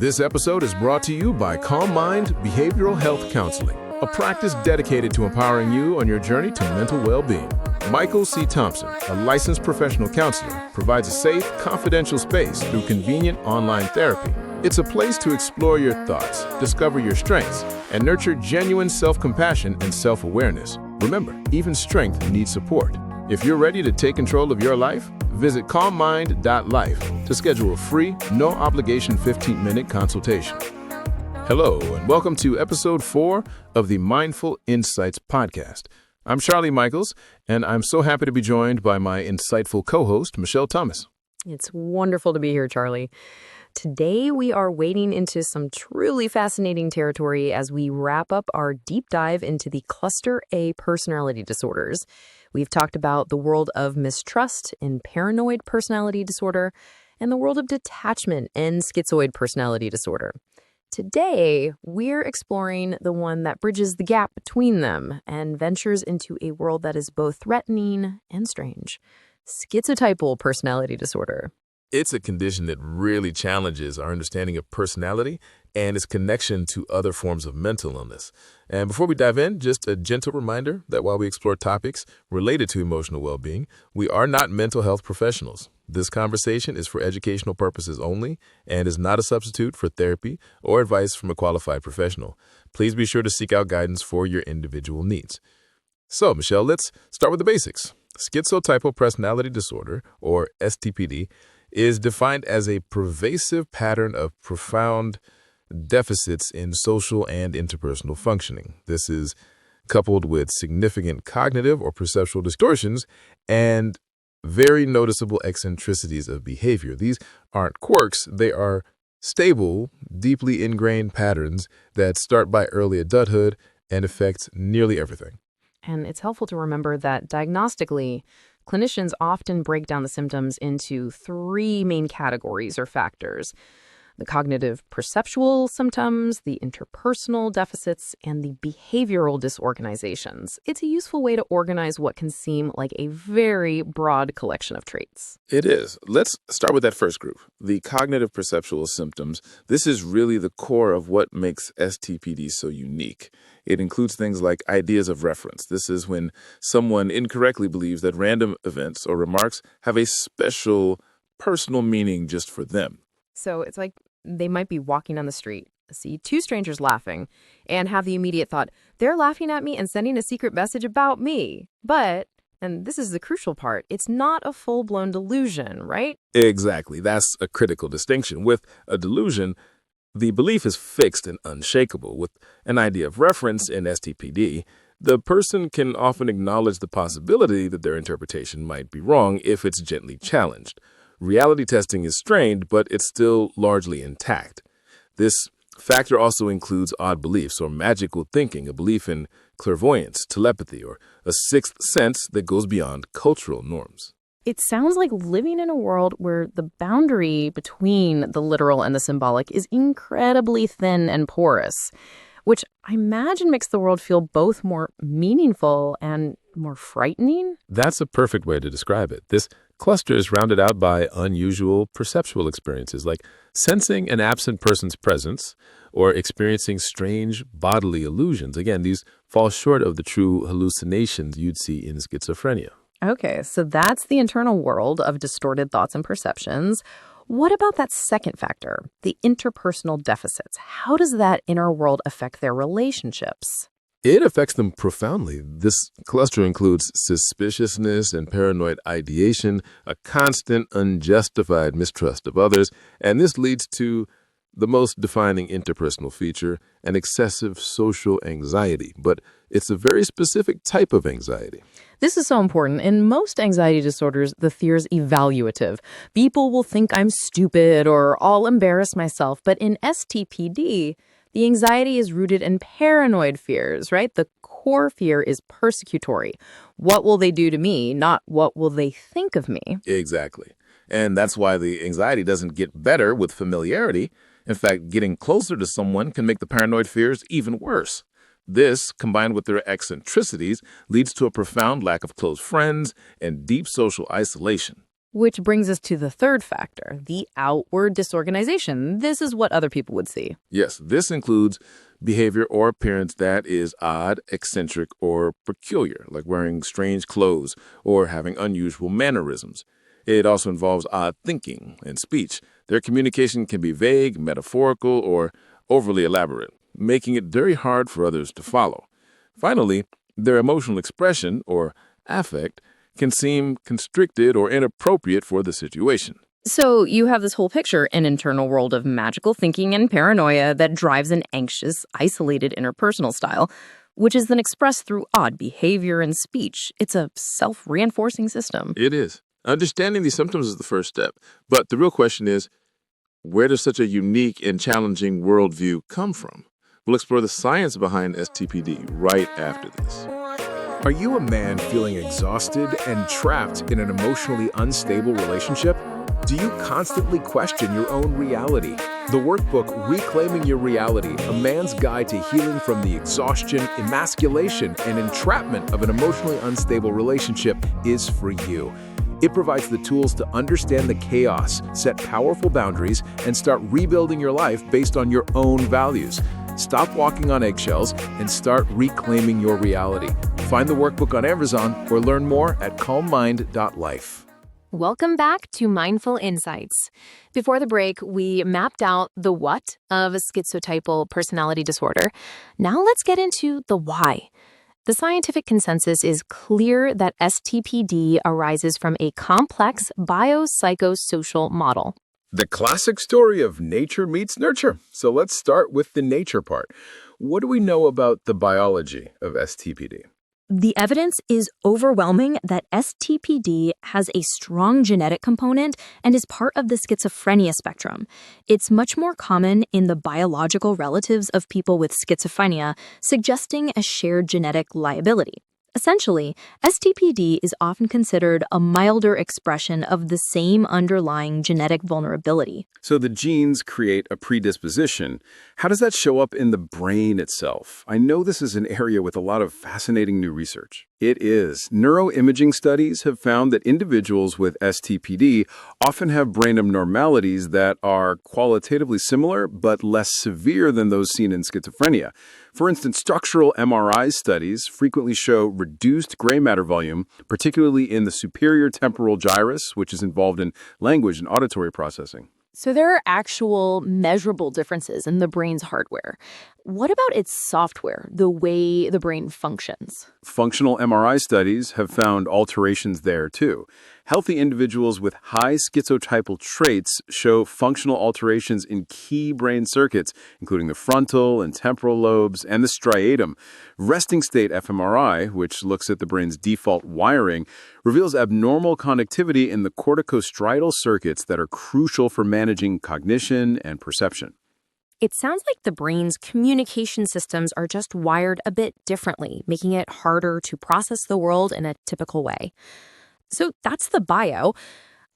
This episode is brought to you by Calm Mind Behavioral Health Counseling, a practice dedicated to empowering you on your journey to mental well-being. Michael C. Thompson, a licensed professional counselor, provides a safe, confidential space through convenient online therapy. It's a place to explore your thoughts, discover your strengths, and nurture genuine self-compassion and self-awareness. Remember, even strength needs support. If you're ready to take control of your life, visit calmmind.life to schedule a free, no-obligation 15-minute consultation. Hello, and welcome to Episode 4 of the Mindful Insights Podcast. I'm Charlie Michaels, and I'm so happy to be joined by my insightful co-host, Michelle Thomas. It's wonderful to be here, Charlie. Today, we are wading into some truly fascinating territory as we wrap up our deep dive into the Cluster A personality disorders. We've talked about the world of mistrust in paranoid personality disorder and the world of detachment in schizoid personality disorder. Today, we're exploring the one that bridges the gap between them and ventures into a world that is both threatening and strange: schizotypal personality disorder. It's a condition that really challenges our understanding of personality and its connection to other forms of mental illness. And before we dive in, just a gentle reminder that while we explore topics related to emotional well-being, we are not mental health professionals. This conversation is for educational purposes only and is not a substitute for therapy or advice from a qualified professional. Please be sure to seek out guidance for your individual needs. So, Michelle, let's start with the basics. Schizotypal personality disorder, or STPD, is defined as a pervasive pattern of profound deficits in social and interpersonal functioning. This is coupled with significant cognitive or perceptual distortions and very noticeable eccentricities of behavior. These aren't quirks, they are stable, deeply ingrained patterns that start by early adulthood and affect nearly everything. And it's helpful to remember that diagnostically, clinicians often break down the symptoms into three main categories or factors: the cognitive perceptual symptoms, the interpersonal deficits, and the behavioral disorganizations. It's a useful way to organize what can seem like a very broad collection of traits. It is. Let's start with that first group, the cognitive perceptual symptoms. This is really the core of what makes STPD so unique. It includes things like ideas of reference. This is when someone incorrectly believes that random events or remarks have a special personal meaning just for them. So it's like they might be walking on the street, see two strangers laughing, and have the immediate thought, they're laughing at me and sending a secret message about me. But, and this is the crucial part, it's not a full-blown delusion, right? Exactly. That's a critical distinction. With a delusion, the belief is fixed and unshakable. With an idea of reference in STPD, the person can often acknowledge the possibility that their interpretation might be wrong if it's gently challenged. Reality testing is strained, but it's still largely intact. This factor also includes odd beliefs or magical thinking, a belief in clairvoyance, telepathy, or a sixth sense that goes beyond cultural norms. It sounds like living in a world where the boundary between the literal and the symbolic is incredibly thin and porous, which I imagine makes the world feel both more meaningful and more frightening. That's a perfect way to describe it. This cluster is rounded out by unusual perceptual experiences like sensing an absent person's presence or experiencing strange bodily illusions. Again, these fall short of the true hallucinations you'd see in schizophrenia. Okay, so that's the internal world of distorted thoughts and perceptions. What about that second factor, the interpersonal deficits? How does that inner world affect their relationships? It affects them profoundly. This cluster includes suspiciousness and paranoid ideation, a constant, unjustified mistrust of others, and this leads to the most defining interpersonal feature, an excessive social anxiety. But it's a very specific type of anxiety. This is so important. In most anxiety disorders, the fear is evaluative. People will think I'm stupid or I'll embarrass myself. But in STPD, the anxiety is rooted in paranoid fears, right? The core fear is persecutory. What will they do to me, not what will they think of me? Exactly. And that's why the anxiety doesn't get better with familiarity. In fact, getting closer to someone can make the paranoid fears even worse. This, combined with their eccentricities, leads to a profound lack of close friends and deep social isolation. Which brings us to the third factor, the outward disorganization. This is what other people would see. Yes, this includes behavior or appearance that is odd, eccentric, or peculiar, like wearing strange clothes or having unusual mannerisms. It also involves odd thinking and speech. Their communication can be vague, metaphorical, or overly elaborate, making it very hard for others to follow. Finally, their emotional expression, or affect, can seem constricted or inappropriate for the situation. So you have this whole picture, an internal world of magical thinking and paranoia that drives an anxious, isolated interpersonal style, which is then expressed through odd behavior and speech. It's a self-reinforcing system. It is. Understanding these symptoms is the first step. But the real question is, where does such a unique and challenging worldview come from? We'll explore the science behind STPD right after this. Are you a man feeling exhausted and trapped in an emotionally unstable relationship? Do you constantly question your own reality? The workbook, Reclaiming Your Reality, A Man's Guide to Healing from the Exhaustion, Emasculation, and Entrapment of an Emotionally Unstable Relationship, is for you. It provides the tools to understand the chaos, set powerful boundaries, and start rebuilding your life based on your own values. Stop walking on eggshells and start reclaiming your reality. Find the workbook on Amazon or learn more at calmmind.life. Welcome back to Mindful Insights. Before the break, we mapped out the what of a schizotypal personality disorder. Now let's get into the why. The scientific consensus is clear that STPD arises from a complex biopsychosocial model. The classic story of nature meets nurture. So let's start with the nature part. What do we know about the biology of STPD? The evidence is overwhelming that STPD has a strong genetic component and is part of the schizophrenia spectrum. It's much more common in the biological relatives of people with schizophrenia, suggesting a shared genetic liability. Essentially, STPD is often considered a milder expression of the same underlying genetic vulnerability. So the genes create a predisposition. How does that show up in the brain itself? I know this is an area with a lot of fascinating new research. It is. Neuroimaging studies have found that individuals with STPD often have brain abnormalities that are qualitatively similar but less severe than those seen in schizophrenia. For instance, structural MRI studies frequently show reduced gray matter volume, particularly in the superior temporal gyrus, which is involved in language and auditory processing. So there are actual measurable differences in the brain's hardware. What about its software, the way the brain functions? Functional MRI studies have found alterations there, too. Healthy individuals with high schizotypal traits show functional alterations in key brain circuits, including the frontal and temporal lobes and the striatum. Resting state fMRI, which looks at the brain's default wiring, reveals abnormal connectivity in the corticostriatal circuits that are crucial for managing cognition and perception. It sounds like the brain's communication systems are just wired a bit differently, making it harder to process the world in a typical way. So that's the bio,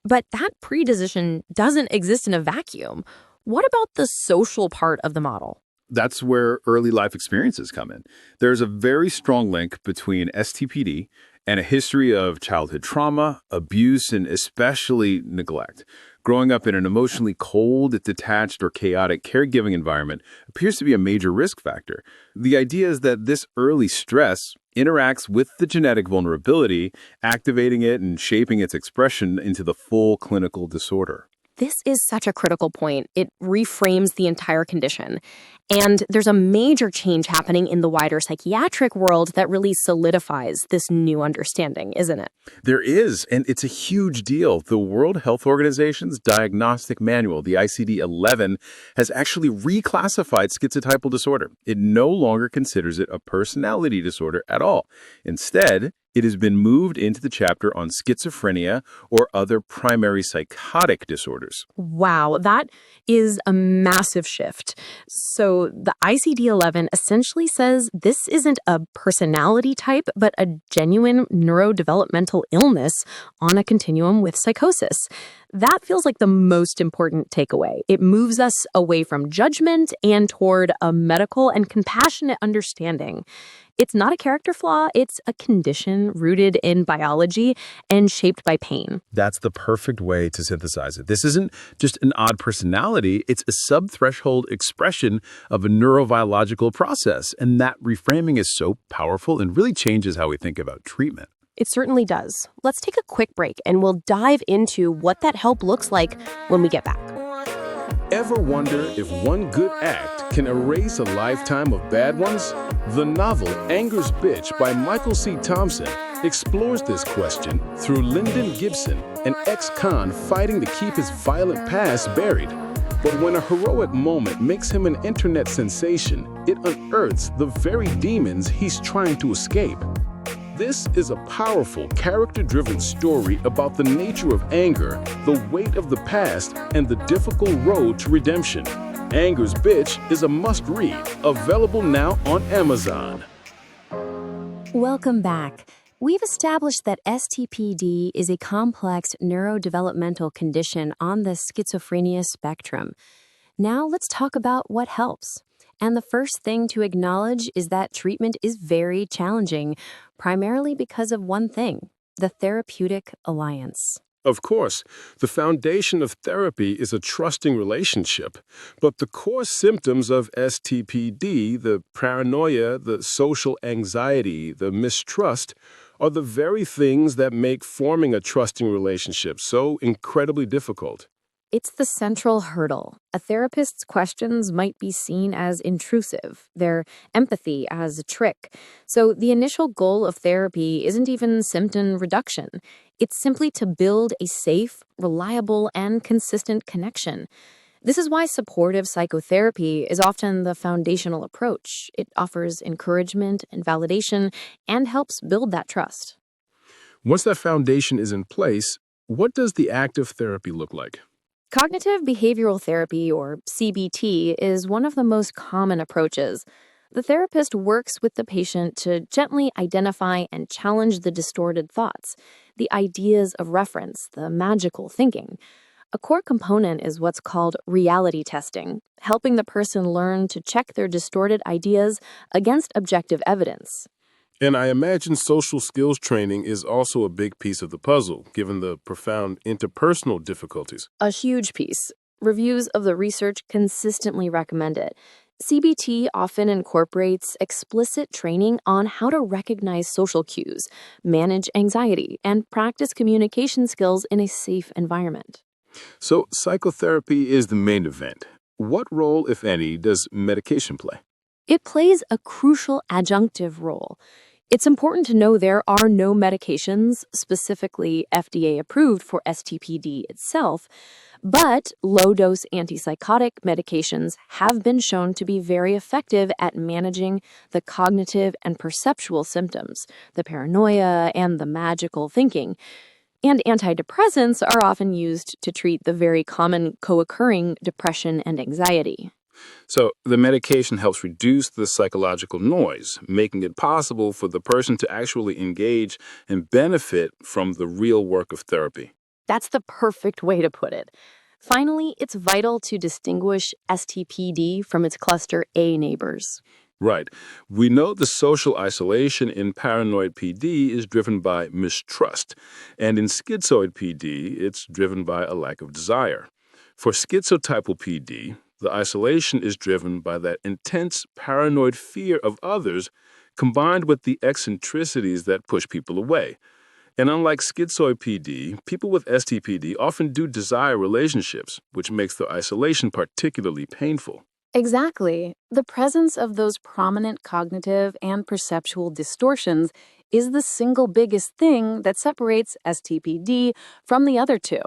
but that predisposition doesn't exist in a vacuum. What about the social part of the model? That's where early life experiences come in. There's a very strong link between STPD and a history of childhood trauma, abuse, and especially neglect. Growing up in an emotionally cold, detached, or chaotic caregiving environment appears to be a major risk factor. The idea is that this early stress interacts with the genetic vulnerability, activating it and shaping its expression into the full clinical disorder. This is such a critical point. It reframes the entire condition. And there's a major change happening in the wider psychiatric world that really solidifies this new understanding, isn't it? There is, and it's a huge deal. The World Health Organization's Diagnostic Manual, the ICD-11, has actually reclassified schizotypal disorder. It no longer considers it a personality disorder at all. Instead, it has been moved into the chapter on schizophrenia or other primary psychotic disorders. Wow, that is a massive shift. So the ICD-11 essentially says this isn't a personality type, but a genuine neurodevelopmental illness on a continuum with psychosis. That feels like the most important takeaway. It moves us away from judgment and toward a medical and compassionate understanding. It's not a character flaw, it's a condition rooted in biology and shaped by pain. That's the perfect way to synthesize it. This isn't just an odd personality, it's a sub-threshold expression of a neurobiological process. And that reframing is so powerful and really changes how we think about treatment. It certainly does. Let's take a quick break and we'll dive into what that help looks like when we get back. Ever wonder if one good act can erase a lifetime of bad ones? The novel Anger's Bitch by Michael C. Thompson explores this question through Lyndon Gibson, an ex-con fighting to keep his violent past buried. But when a heroic moment makes him an internet sensation, it unearths the very demons he's trying to escape. This is a powerful, character-driven story about the nature of anger, the weight of the past, and the difficult road to redemption. Anger's Bitch is a must-read, available now on Amazon. Welcome back. We've established that STPD is a complex neurodevelopmental condition on the schizophrenia spectrum. Now let's talk about what helps. And the first thing to acknowledge is that treatment is very challenging, primarily because of one thing, the therapeutic alliance. Of course, the foundation of therapy is a trusting relationship, but the core symptoms of STPD, the paranoia, the social anxiety, the mistrust, are the very things that make forming a trusting relationship so incredibly difficult. It's the central hurdle. A therapist's questions might be seen as intrusive, their empathy as a trick. So the initial goal of therapy isn't even symptom reduction. It's simply to build a safe, reliable, and consistent connection. This is why supportive psychotherapy is often the foundational approach. It offers encouragement and validation and helps build that trust. Once that foundation is in place, what does the active therapy look like? Cognitive behavioral therapy, or CBT, is one of the most common approaches. The therapist works with the patient to gently identify and challenge the distorted thoughts, the ideas of reference, the magical thinking. A core component is what's called reality testing, helping the person learn to check their distorted ideas against objective evidence. And I imagine social skills training is also a big piece of the puzzle, given the profound interpersonal difficulties. A huge piece. Reviews of the research consistently recommend it. CBT often incorporates explicit training on how to recognize social cues, manage anxiety, and practice communication skills in a safe environment. So psychotherapy is the main event. What role, if any, does medication play? It plays a crucial adjunctive role. It's important to know there are no medications specifically FDA approved for STPD itself, but low-dose antipsychotic medications have been shown to be very effective at managing the cognitive and perceptual symptoms, the paranoia and the magical thinking. And antidepressants are often used to treat the very common co-occurring depression and anxiety. So the medication helps reduce the psychological noise, making it possible for the person to actually engage and benefit from the real work of therapy. That's the perfect way to put it. Finally, it's vital to distinguish STPD from its cluster A neighbors. Right. We know the social isolation in paranoid PD is driven by mistrust, and in schizoid PD, it's driven by a lack of desire. For schizotypal PD, the isolation is driven by that intense paranoid fear of others combined with the eccentricities that push people away. And unlike schizoid PD, people with STPD often do desire relationships, which makes the isolation particularly painful. Exactly. The presence of those prominent cognitive and perceptual distortions is the single biggest thing that separates STPD from the other two.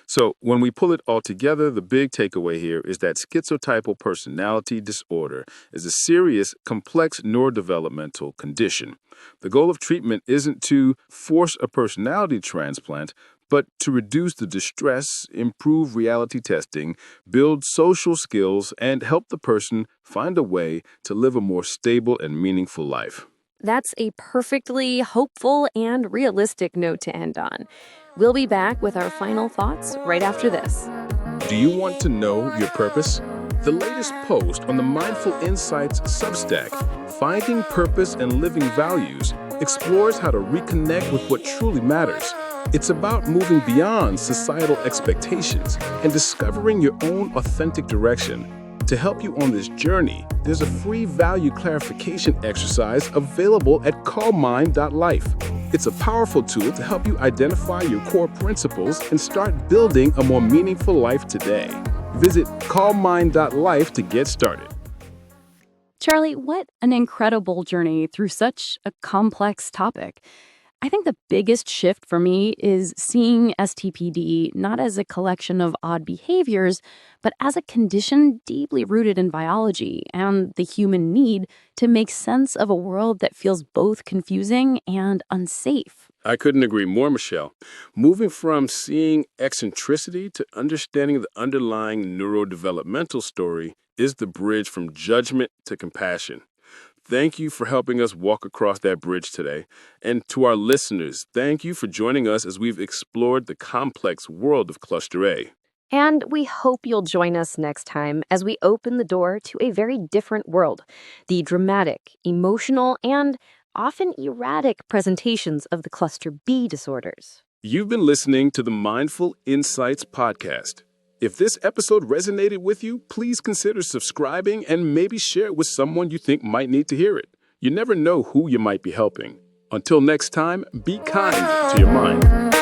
So when we pull it all together, the big takeaway here is that schizotypal personality disorder is a serious, complex neurodevelopmental condition. The goal of treatment isn't to force a personality transplant, but to reduce the distress, improve reality testing, build social skills, and help the person find a way to live a more stable and meaningful life. That's a perfectly hopeful and realistic note to end on. We'll be back with our final thoughts right after this. Do you want to know your purpose? The latest post on the Mindful Insights Substack, Finding Purpose and Living Values, explores how to reconnect with what truly matters. It's about moving beyond societal expectations and discovering your own authentic direction. To help you on this journey, there's a free value clarification exercise available at calmmind.life. It's a powerful tool to help you identify your core principles and start building a more meaningful life today. Visit calmmind.life to get started. Charlie, what an incredible journey through such a complex topic. I think the biggest shift for me is seeing STPD not as a collection of odd behaviors, but as a condition deeply rooted in biology and the human need to make sense of a world that feels both confusing and unsafe. I couldn't agree more, Michelle. Moving from seeing eccentricity to understanding the underlying neurodevelopmental story is the bridge from judgment to compassion. Thank you for helping us walk across that bridge today. And to our listeners, thank you for joining us as we've explored the complex world of Cluster A. And we hope you'll join us next time as we open the door to a very different world, the dramatic, emotional, and often erratic presentations of the Cluster B disorders. You've been listening to the Mindful Insights podcast. If this episode resonated with you, please consider subscribing and maybe share it with someone you think might need to hear it. You never know who you might be helping. Until next time, be kind to your mind.